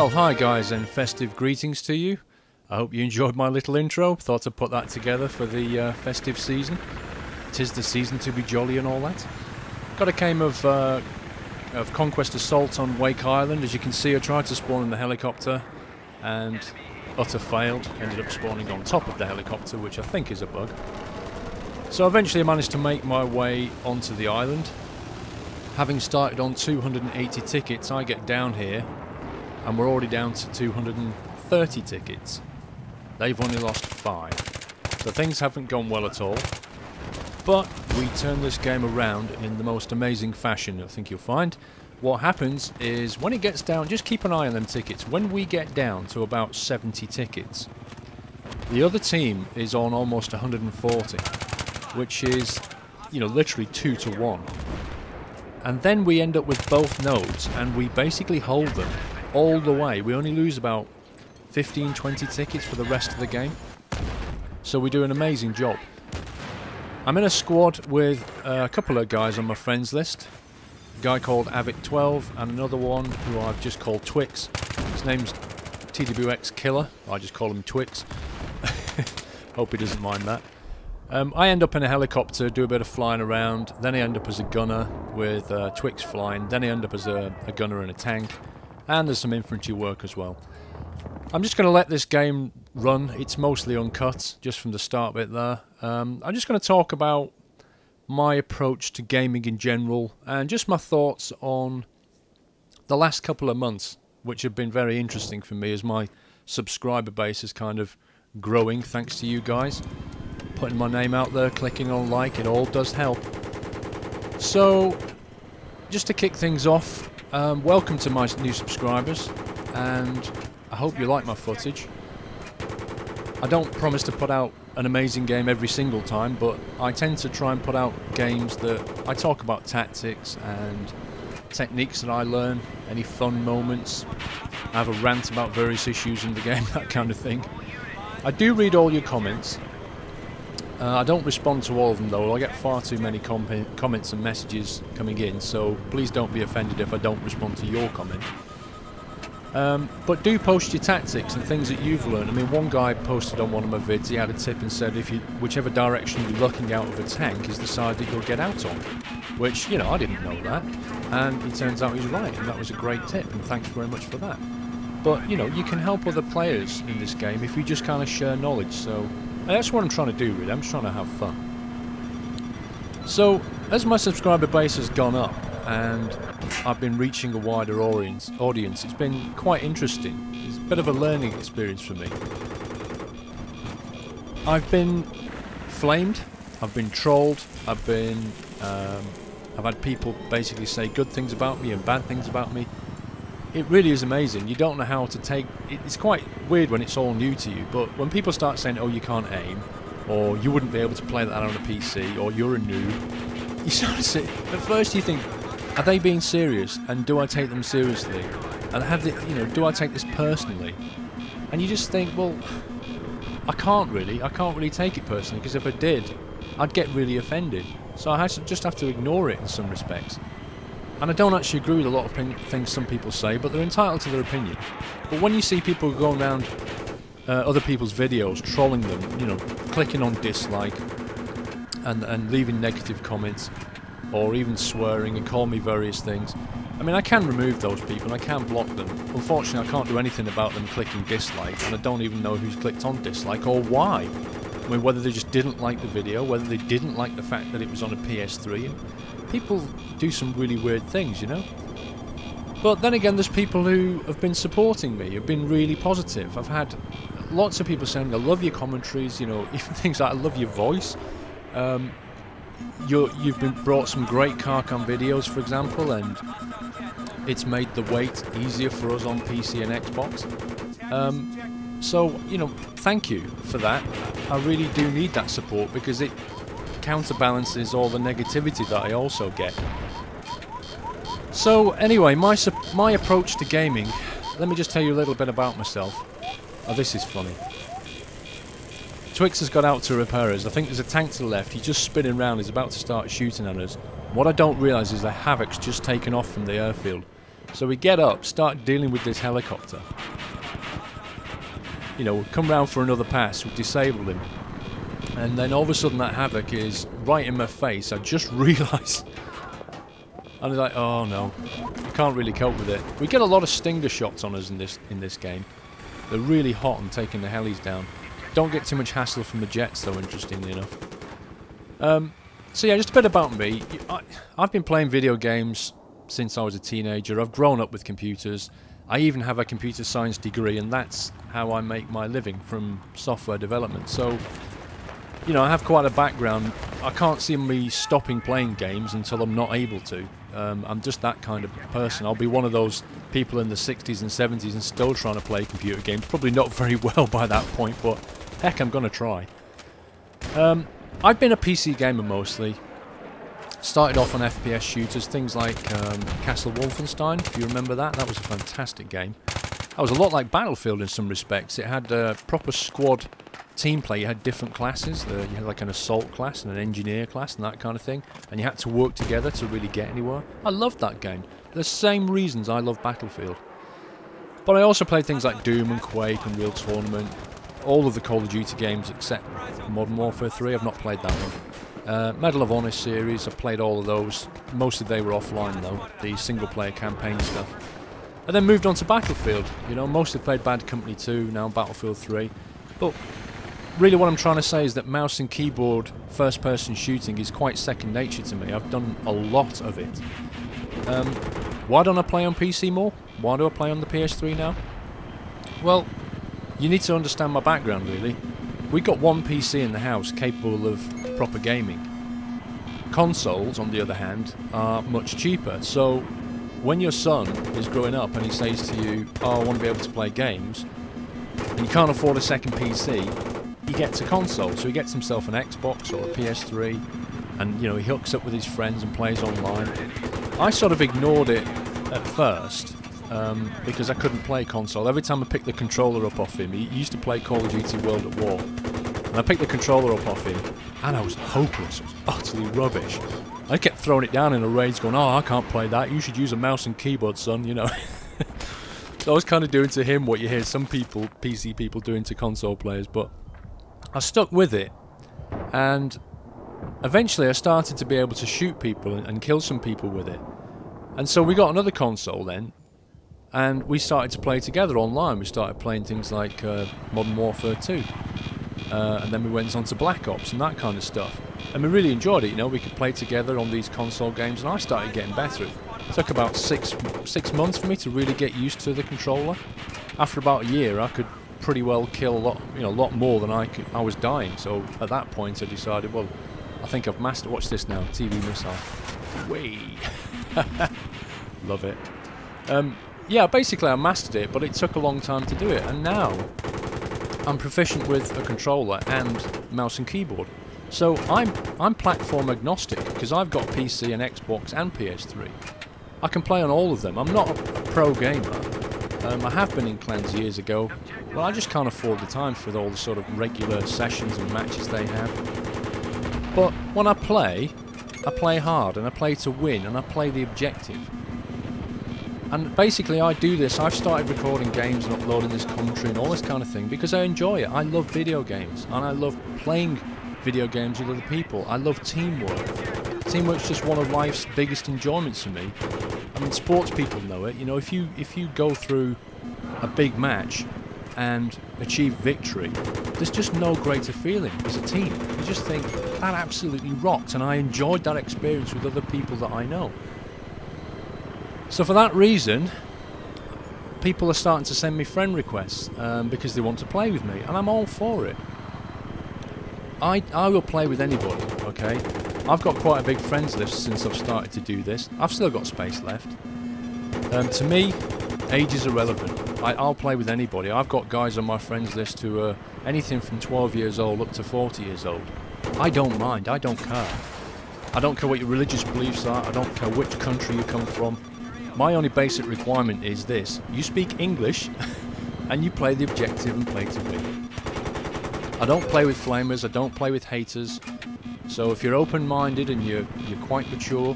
Well, hi guys, and festive greetings to you. I hope you enjoyed my little intro. Thought I'd put that together for the festive season. 'Tis the season to be jolly and all that. Got a game of Conquest Assault on Wake Island. As you can see, I tried to spawn in the helicopter and utter failed. Ended up spawning on top of the helicopter, which I think is a bug. So eventually I managed to make my way onto the island. Having started on 280 tickets, I get down here and we're already down to 230 tickets. They've only lost 5. So things haven't gone well at all. But we turn this game around in the most amazing fashion, I think you'll find. What happens is when it gets down, just keep an eye on them tickets. When we get down to about 70 tickets, the other team is on almost 140, which is, you know, literally 2 to 1. And then we end up with both nodes and we basically hold them all the way. We only lose about 15-20 tickets for the rest of the game. So we do an amazing job. I'm in a squad with a couple of guys on my friends list. A guy called Avic12 and another one who I've just called Twix. His name's TWX Killer. I just call him Twix. Hope he doesn't mind that. I end up in a helicopter, do a bit of flying around, then I end up as a gunner with Twix flying, then I end up as a gunner in a tank, and there's some infantry work as well. I'm just going to let this game run. It's mostly uncut, just from the start bit there. I'm just going to talk about my approach to gaming in general, and just my thoughts on the last couple of months, which have been very interesting for me as my subscriber base is kind of growing, thanks to you guys. Putting my name out there, clicking on like, it all does help. So, just to kick things off, welcome to my new subscribers, and I hope you like my footage. I don't promise to put out an amazing game every single time, but I tend to try and put out games that I talk about tactics and techniques that I learn, any fun moments. I have a rant about various issues in the game, that kind of thing. I do read all your comments. I don't respond to all of them though. I get far too many comments and messages coming in, so please don't be offended if I don't respond to your comment. But do post your tactics and things that you've learned. I mean, one guy posted on one of my vids, he had a tip and said if you, whichever direction you're looking out of a tank is the side that you'll get out on. Which, you know, I didn't know that. And it turns out he's right, and that was a great tip, and thanks very much for that. But, you know, you can help other players in this game if you just kind of share knowledge, so... And that's what I'm trying to do, really. I'm just trying to have fun. So, as my subscriber base has gone up, and I've been reaching a wider audience, it's been quite interesting. It's a bit of a learning experience for me. I've been flamed, I've been trolled, I've had people basically say good things about me and bad things about me. It really is amazing. You don't know how to take... It's quite weird when it's all new to you, but when people start saying, oh, you can't aim, or you wouldn't be able to play that on a PC, or you're a noob, you sort of sit... At first you think, are they being serious? And do I take them seriously? And have they, you know, do I take this personally? And you just think, well, I can't really take it personally, because if I did, I'd get really offended. So I just have to ignore it in some respects. And I don't actually agree with a lot of things some people say, but they're entitled to their opinion. But when you see people going around other people's videos, trolling them, you know, clicking on dislike, and leaving negative comments, or even swearing and calling me various things, I mean, I can remove those people, and I can block them. Unfortunately, I can't do anything about them clicking dislike, and I don't even know who's clicked on dislike, or why. I mean, whether they just didn't like the video, whether they didn't like the fact that it was on a PS3. People do some really weird things, you know. But then again, there's people who have been supporting me, have been really positive. I've had lots of people saying, I love your commentaries, you know, even things like, I love your voice. You've been brought some great Karkand videos, for example, and it's made the wait easier for us on PC and Xbox. So, you know, thank you for that. I really do need that support because it counterbalances all the negativity that I also get. So, anyway, my approach to gaming, let me just tell you a little bit about myself. Oh, this is funny. Twix has got out to repair us. I think there's a tank to the left. He's just spinning around. He's about to start shooting at us. What I don't realise is that Havoc's just taken off from the airfield. So we get up, start dealing with this helicopter. You know, we come round for another pass, we disable him. And then all of a sudden that havoc is right in my face. I just realised. And I'm like, oh no, I can't really cope with it. We get a lot of stinger shots on us in this game. They're really hot and taking the helis down. Don't get too much hassle from the jets though, interestingly enough. So yeah, just a bit about me. I've been playing video games since I was a teenager. I've grown up with computers. I even have a computer science degree, and that's how I make my living, from software development. So, you know, I have quite a background. I can't see me stopping playing games until I'm not able to. I'm just that kind of person. I'll be one of those people in the 60s and 70s and still trying to play computer games. Probably not very well by that point, but heck, I'm going to try. I've been a PC gamer mostly. Started off on FPS shooters, things like Castle Wolfenstein, if you remember that. That was a fantastic game. That was a lot like Battlefield in some respects. It had proper squad team play. You had different classes. You had like an assault class and an engineer class and that kind of thing. And you had to work together to really get anywhere. I loved that game. The same reasons I love Battlefield. But I also played things like Doom and Quake and Real Tournament. All of the Call of Duty games except Modern Warfare 3. I've not played that one. Medal of Honor series, I've played all of those. Mostly they were offline though, the single player campaign stuff. And then moved on to Battlefield, you know, mostly played Bad Company 2, now Battlefield 3. But really what I'm trying to say is that mouse and keyboard first person shooting is quite second nature to me. I've done a lot of it. Why don't I play on PC more? Why do I play on the PS3 now? Well, you need to understand my background really. We got one PC in the house capable of proper gaming. Consoles, on the other hand, are much cheaper. So when your son is growing up and he says to you, oh, I want to be able to play games, and you can't afford a second PC, he gets a console. So he gets himself an Xbox or a PS3, and you know, he hooks up with his friends and plays online. I sort of ignored it at first, because I couldn't play console. Every time I picked the controller up off him, he used to play Call of Duty World at War, and I picked the controller up off him, and I was hopeless. It was utterly rubbish. I kept throwing it down in a rage, going, oh, I can't play that, you should use a mouse and keyboard, son, you know. So I was kind of doing to him what you hear some people, PC people, doing to console players, but I stuck with it, and eventually I started to be able to shoot people and kill some people with it. And so we got another console then, and we started to play together online. We started playing things like Modern Warfare 2. And then we went on to Black Ops and that kind of stuff. And we really enjoyed it, you know, we could play together on these console games, and I started getting better. It took about six months for me to really get used to the controller. After about a year, I could pretty well kill a lot more than I was dying. So at that point I decided, well, I think I've mastered. Watch this now, TV missile. Whee! Love it. Yeah, basically I mastered it, but it took a long time to do it, and now I'm proficient with a controller and mouse and keyboard. So I'm platform agnostic, because I've got PC and Xbox and PS3. I can play on all of them. I'm not a pro gamer. I have been in clans years ago, but I just can't afford the time for all the sort of regular sessions and matches they have. But when I play hard, and I play to win, and I play the objective. And basically I do this, I've started recording games and uploading this commentary and all this kind of thing because I enjoy it. I love video games, and I love playing video games with other people. I love teamwork. Teamwork's just one of life's biggest enjoyments for me. I mean, sports people know it. You know, if you go through a big match and achieve victory, there's just no greater feeling as a team. You just think, that absolutely rocked, and I enjoyed that experience with other people that I know. So for that reason, people are starting to send me friend requests because they want to play with me, and I'm all for it. I will play with anybody, okay? I've got quite a big friends list since I've started to do this. I've still got space left. To me, age is irrelevant. I'll play with anybody. I've got guys on my friends list who are anything from 12 years old up to 40 years old. I don't mind, I don't care. I don't care what your religious beliefs are, I don't care which country you come from. My only basic requirement is this: you speak English and you play the objective and play to win. I don't play with flamers, I don't play with haters. So if you're open-minded and you're quite mature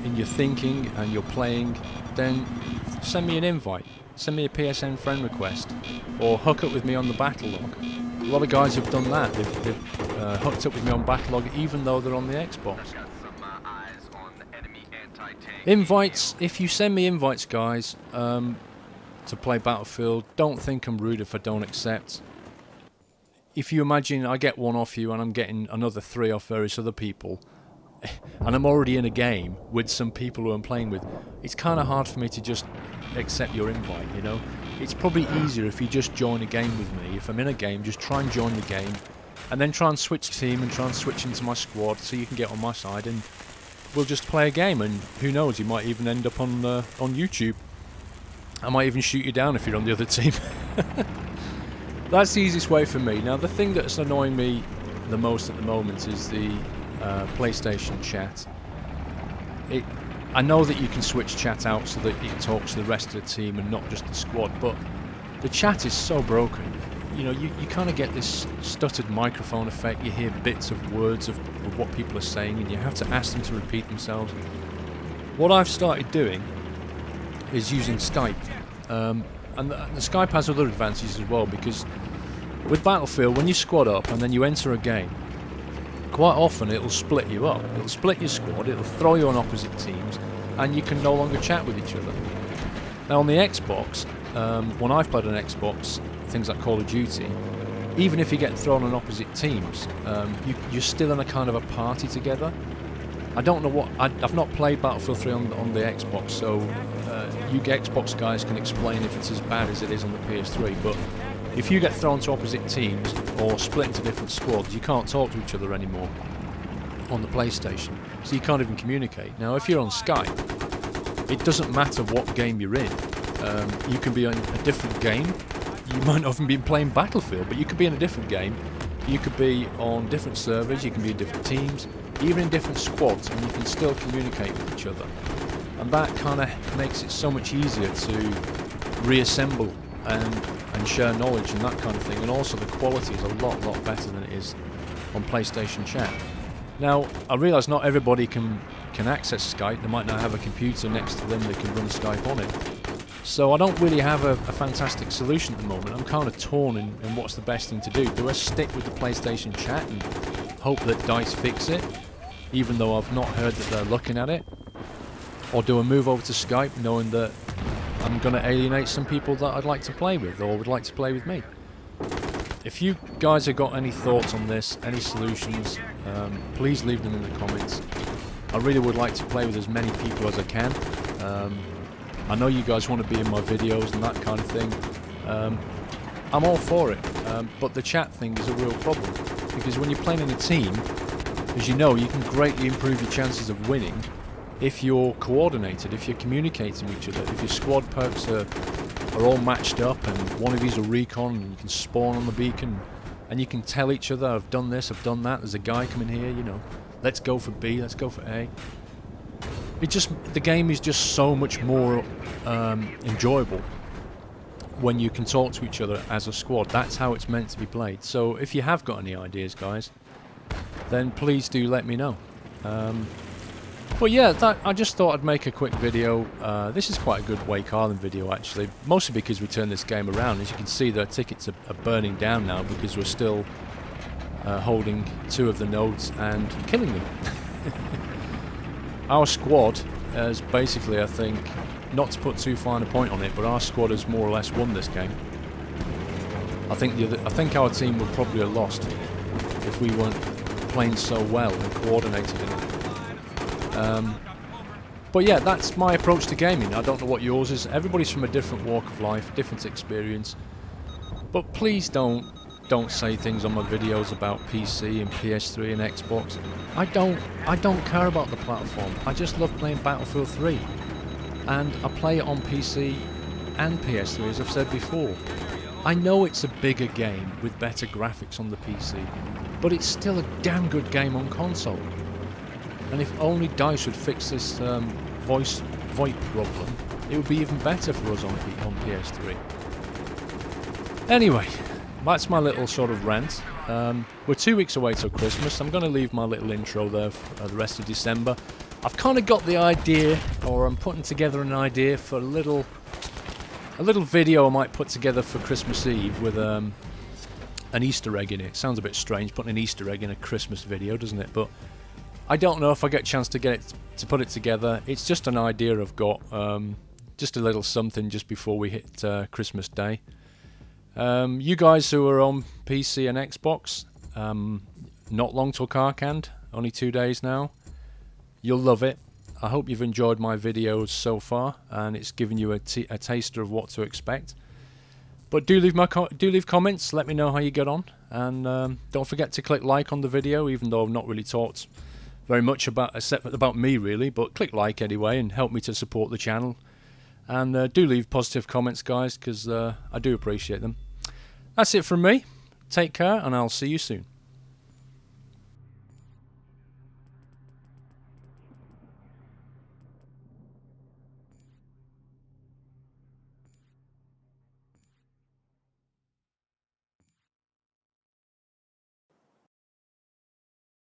in your thinking and you're playing, then send me an invite. Send me a PSN friend request, or hook up with me on the battle log. A lot of guys have done that. They've hooked up with me on battle log even though they're on the Xbox. Invites, if you send me invites, guys, to play Battlefield, don't think I'm rude if I don't accept. If you imagine I get one off you and I'm getting another 3 off various other people, and I'm already in a game with some people who I'm playing with, it's kind of hard for me to just accept your invite, you know. It's probably easier if you just join a game with me. If I'm in a game, just try and join the game, and then try and switch team and try and switch into my squad so you can get on my side, and we'll just play a game, and who knows, you might even end up on YouTube. I might even shoot you down if you're on the other team. That's the easiest way for me. Now, the thing that's annoying me the most at the moment is the PlayStation Chat. I know that you can switch chat out so that it talks to the rest of the team and not just the squad, but the chat is so broken. You know, you kind of get this stuttered microphone effect. You hear bits of words of what people are saying, and you have to ask them to repeat themselves. What I've started doing is using Skype. And the Skype has other advantages as well, because with Battlefield, when you squad up and then you enter a game, quite often it'll split you up. It'll split your squad, it'll throw you on opposite teams, and you can no longer chat with each other. Now on the Xbox, when I've played on Xbox, things like Call of Duty, even if you get thrown on opposite teams, you're still in a kind of a party together. I don't know what... I've not played Battlefield 3 on the Xbox, so you Xbox guys can explain if it's as bad as it is on the PS3, but if you get thrown to opposite teams or split into different squads, you can't talk to each other anymore on the PlayStation, so you can't even communicate. Now, if you're on Skype, it doesn't matter what game you're in. You can be on a different game. You might not even be playing Battlefield, but you could be in a different game. You could be on different servers, you can be in different teams, even in different squads, and you can still communicate with each other. And that kind of makes it so much easier to reassemble and share knowledge and that kind of thing. And also the quality is a lot better than it is on PlayStation Chat. Now, I realise not everybody can access Skype. They might not have a computer next to them that can run Skype on it. So I don't really have a fantastic solution at the moment. I'm kind of torn in what's the best thing to do. Do I stick with the PlayStation Chat and hope that DICE fix it, even though I've not heard that they're looking at it? Or do I move over to Skype knowing that I'm going to alienate some people that I'd like to play with or would like to play with me? If you guys have got any thoughts on this, any solutions, please leave them in the comments. I really would like to play with as many people as I can. I know you guys want to be in my videos and that kind of thing. I'm all for it, but the chat thing is a real problem, because when you're playing in a team, as you know, you can greatly improve your chances of winning if you're coordinated, if you're communicating with each other, if your squad perks are all matched up and one of you's a recon and you can spawn on the beacon and you can tell each other, I've done this, I've done that, there's a guy coming here, you know, let's go for B, let's go for A. The game is just so much more enjoyable when you can talk to each other as a squad. That's how it's meant to be played. So if you have got any ideas, guys, then please do let me know. But yeah, I just thought I'd make a quick video. This is quite a good Wake Island video, actually, mostly because we turned this game around. As you can see, the tickets are burning down now because we're still holding 2 of the nodes and killing them. Our squad has basically, I think, not to put too fine a point on it, but our squad has more or less won this game. I think our team would probably have lost if we weren't playing so well and coordinated in it. But yeah, that's my approach to gaming. I don't know what yours is. Everybody's from a different walk of life, different experience. But please don't say things on my videos about PC and PS3 and Xbox. I don't care about the platform. I just love playing Battlefield 3. And I play it on PC and PS3, as I've said before. I know it's a bigger game with better graphics on the PC, but it's still a damn good game on console. And if only DICE would fix this VoIP problem, it would be even better for us on PS3. Anyway, that's my little sort of rant. We're 2 weeks away till Christmas. I'm going to leave my little intro there for the rest of December. I've kind of got the idea, or I'm putting together an idea for a little video I might put together for Christmas Eve with an Easter egg in it. Sounds a bit strange putting an Easter egg in a Christmas video, doesn't it? But I don't know if I get a chance to put it together. It's just an idea I've got, just a little something just before we hit Christmas Day. You guys who are on PC and Xbox, not long till Karkand, only 2 days now. You'll love it. I hope you've enjoyed my videos so far, and it's given you a taster of what to expect. But do leave comments. Let me know how you get on, and don't forget to click like on the video, even though I've not really talked very much about me really. But click like anyway, and help me to support the channel. And do leave positive comments, guys, because I do appreciate them. That's it from me. Take care, and I'll see you soon.